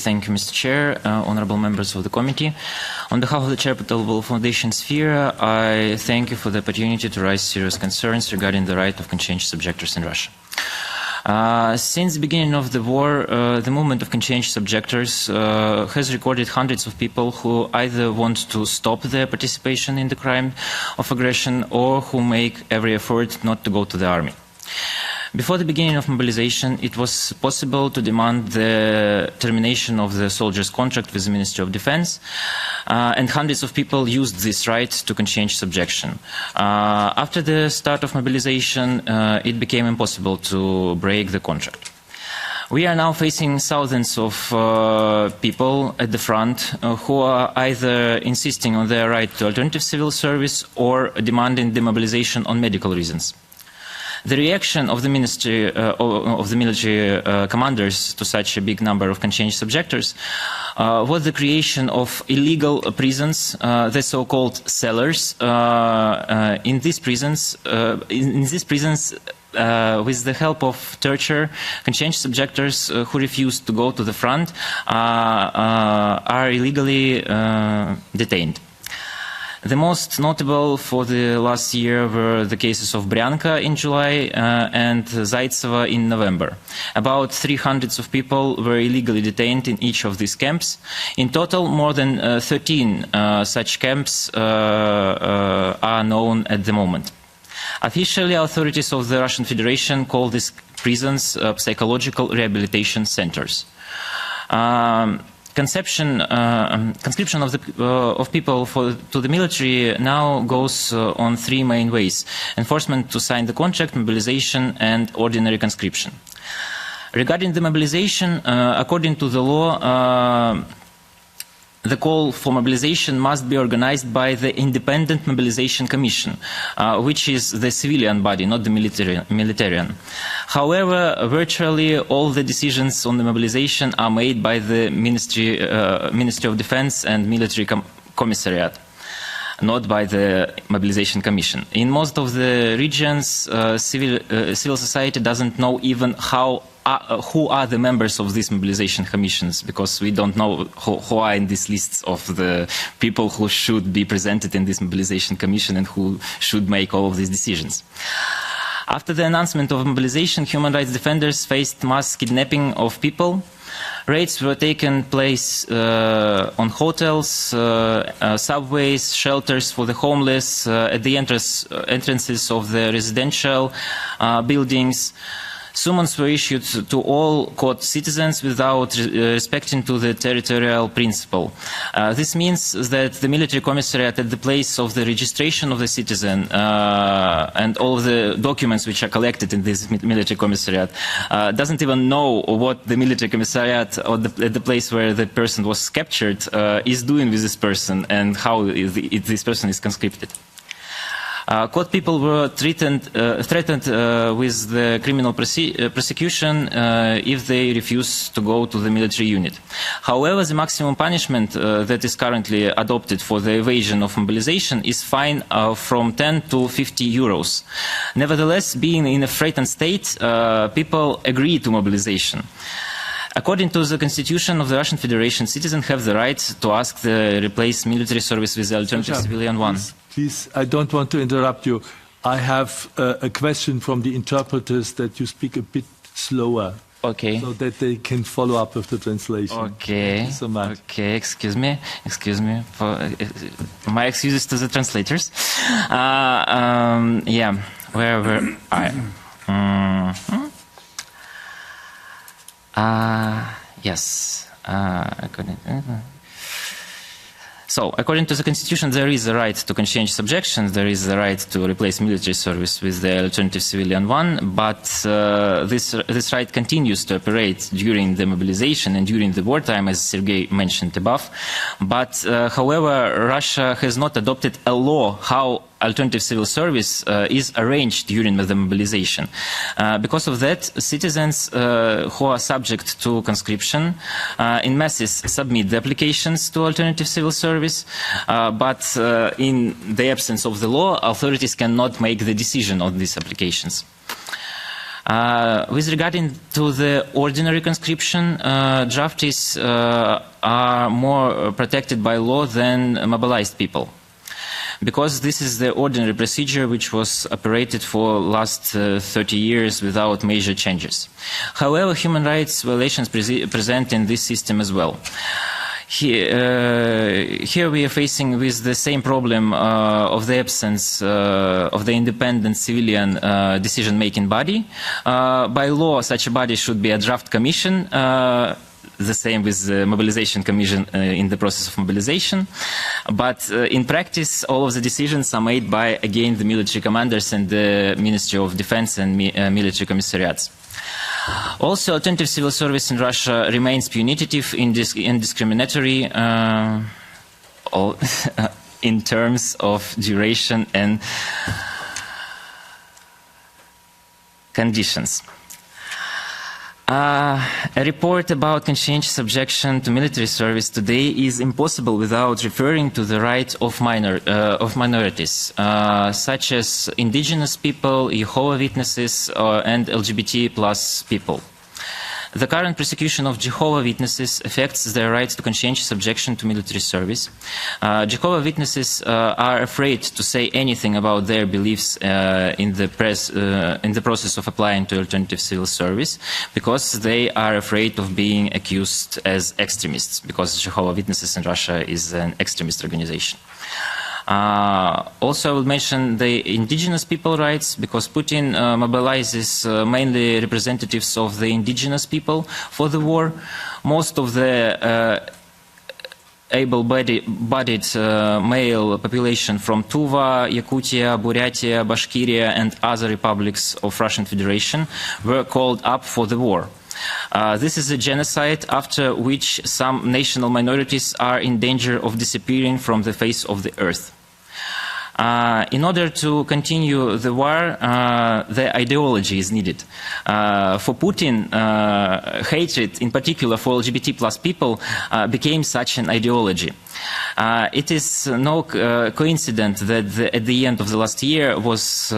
Thank you, Mr. Chair, honorable members of the committee. On behalf of the charitable foundation Sfera, I thank you for the opportunity to raise serious concerns regarding the right of conscientious objectors in Russia. Since the beginning of the war, the movement of conscientious objectors has recorded hundreds of people who either want to stop their participation in the crime of aggression or who make every effort not to go to the army. Before the beginning of mobilization, it was possible to demand the termination of the soldier's contract with the Ministry of Defense, and hundreds of people used this right to conscientious objection. After the start of mobilization, it became impossible to break the contract. We are now facing thousands of people at the front who are either insisting on their right to alternative civil service or demanding demobilization on medical reasons. The reaction of the ministry of the military commanders to such a big number of conscientious objectors was the creation of illegal prisons, the so-called cellars. In these prisons, with the help of torture, conscientious objectors who refuse to go to the front are illegally detained. The most notable for the last year were the cases of Bryanka in July and Zaitseva in November. About 300 of people were illegally detained in each of these camps. In total, more than 13 such camps are known at the moment. Officially, authorities of the Russian Federation call these prisons psychological rehabilitation centers. Conscription of people to the military now goes on three main ways: enforcement to sign the contract, mobilization, and ordinary conscription. Regarding the mobilization, according to the law, the call for mobilization must be organized by the Independent Mobilization Commission, which is the civilian body, not the militarian. However, virtually all the decisions on the mobilization are made by the Ministry of Defense and Military Commissariat, not by the Mobilization Commission. In most of the regions, civil society doesn't know even who are the members of these mobilization commissions, because we don't know who are in these lists of the people who should be presented in this mobilization commission and who should make all of these decisions. After the announcement of mobilization, human rights defenders faced mass kidnapping of people. Raids were taken place on hotels, subways, shelters for the homeless, at the entrances of the residential buildings. Summons were issued to all court citizens without respecting to the territorial principle. This means that the military commissariat at the place of the registration of the citizen and all of the documents which are collected in this military commissariat doesn't even know what the military commissariat or at the place where the person was captured is doing with this person and how this person is conscripted. Court people were threatened with the criminal prosecution if they refuse to go to the military unit. However, the maximum punishment that is currently adopted for the evasion of mobilization is fine from 10 to 50 euros. Nevertheless, being in a threatened state, people agree to mobilization. According to the Constitution of the Russian Federation, citizens have the right to ask to replace military service with the alternative civilian one. Please, I don't want to interrupt you. I have a question from the interpreters that you speak a bit slower. Okay. So that they can follow up with the translation. Okay. Thank you so much. Okay, excuse me. My excuses to the translators. Yeah, where were I? Yes. So, according to the Constitution, there is a right to conscientious objection, there is a right to replace military service with the alternative civilian one, but this right continues to operate during the mobilization and during the wartime, as Sergei mentioned above. But, however, Russia has not adopted a law how alternative civil service is arranged during the mobilization. Because of that, citizens who are subject to conscription in masses submit the applications to alternative civil service, but in the absence of the law, authorities cannot make the decision on these applications. With regarding to the ordinary conscription, draftees are more protected by law than mobilized people, because this is the ordinary procedure which was operated for last 30 years without major changes. However, human rights violations present in this system as well. Here we are facing with the same problem of the absence of the independent civilian decision-making body. By law, such a body should be a draft commission, the same with the mobilization commission in the process of mobilization. But in practice, all of the decisions are made by, again, the military commanders and the Ministry of Defense and military commissariats. Also, alternative civil service in Russia remains punitive and discriminatory in terms of duration and conditions. A report about conscientious objection to military service today is impossible without referring to the rights of minorities, such as indigenous people, Jehovah's Witnesses, and LGBT plus people. The current persecution of Jehovah's Witnesses affects their rights to conscientious objection to military service. Jehovah's Witnesses are afraid to say anything about their beliefs in the process of applying to alternative civil service, because they are afraid of being accused as extremists, because Jehovah's Witnesses in Russia is an extremist organization. Also, I will mention the indigenous people rights, because Putin mobilizes mainly representatives of the indigenous people for the war. Most of the able-bodied male population from Tuva, Yakutia, Buryatia, Bashkiria, and other republics of Russian Federation were called up for the war. This is a genocide after which some national minorities are in danger of disappearing from the face of the earth. In order to continue the war, the ideology is needed. For Putin, hatred, in particular for LGBT plus people, became such an ideology. It is no coincidence that at the end of the last year was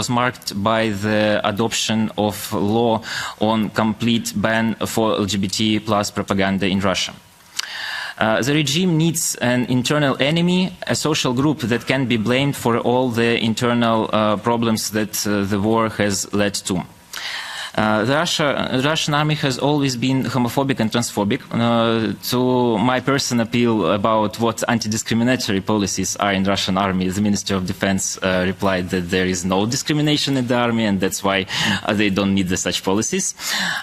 marked by the adoption of law on complete ban for LGBT plus propaganda in Russia. The regime needs an internal enemy, a social group that can be blamed for all the internal problems that the war has led to. The Russian army has always been homophobic and transphobic. To my personal appeal about what anti-discriminatory policies are in Russian army, the Ministry of Defense replied that there is no discrimination in the army, and that's why they don't need such policies.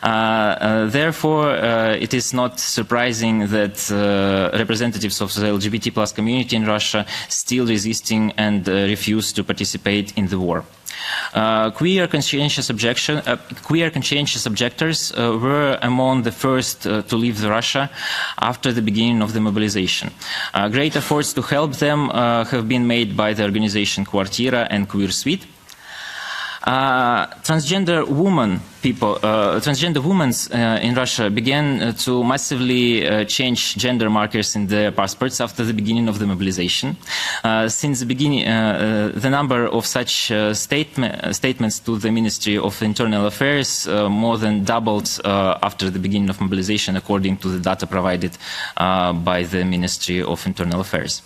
Therefore, it is not surprising that representatives of the LGBT plus community in Russia still resisting and refuse to participate in the war. Queer conscientious objectors were among the first to leave Russia after the beginning of the mobilization. Great efforts to help them have been made by the organization Kvartira and Queer Suite. Transgender women in Russia began to massively change gender markers in their passports after the beginning of the mobilization. Since the beginning, the number of such statements to the Ministry of Internal Affairs more than doubled after the beginning of mobilization, according to the data provided by the Ministry of Internal Affairs.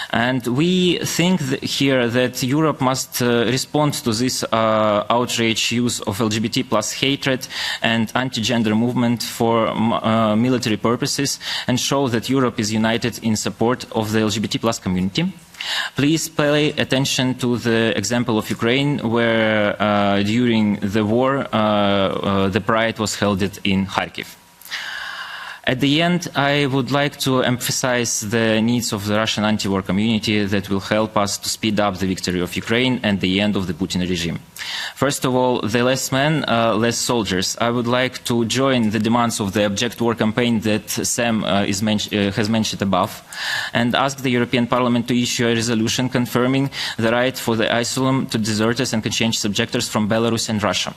And we think here that Europe must respond to this outrage use of LGBT plus hatred and anti-gender movement for military purposes, and show that Europe is united in support of the LGBT plus community. Please pay attention to the example of Ukraine, where during the war the Pride was held in Kharkiv. At the end, I would like to emphasize the needs of the Russian anti-war community that will help us to speed up the victory of Ukraine and the end of the Putin regime. First of all, the less men, less soldiers. I would like to join the demands of the Object War campaign that Sam has mentioned above, and ask the European Parliament to issue a resolution confirming the right for the asylum to deserters and conscientious objectors from Belarus and Russia.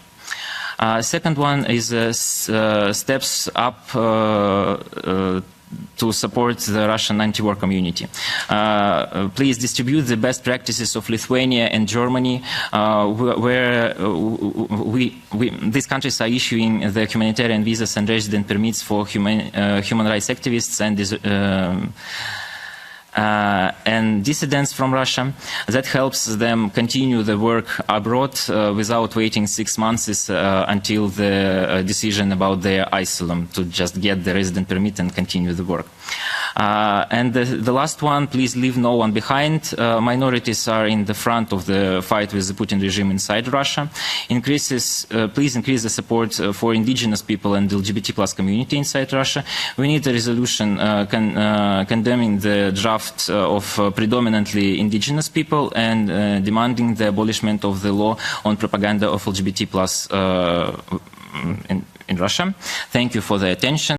Second one is steps up to support the Russian anti-war community. Please distribute the best practices of Lithuania and Germany, where these countries are issuing the humanitarian visas and resident permits for human rights activists and dissidents from Russia. That helps them continue the work abroad without waiting 6 months until the decision about their asylum, to just get the resident permit and continue the work. And the last one, please leave no one behind. Minorities are in the front of the fight with the Putin regime inside Russia. Please increase the support for indigenous people and the LGBT+ community inside Russia. We need a resolution condemning the draft of predominantly indigenous people and demanding the abolishment of the law on propaganda of LGBT+ in Russia. Thank you for the attention.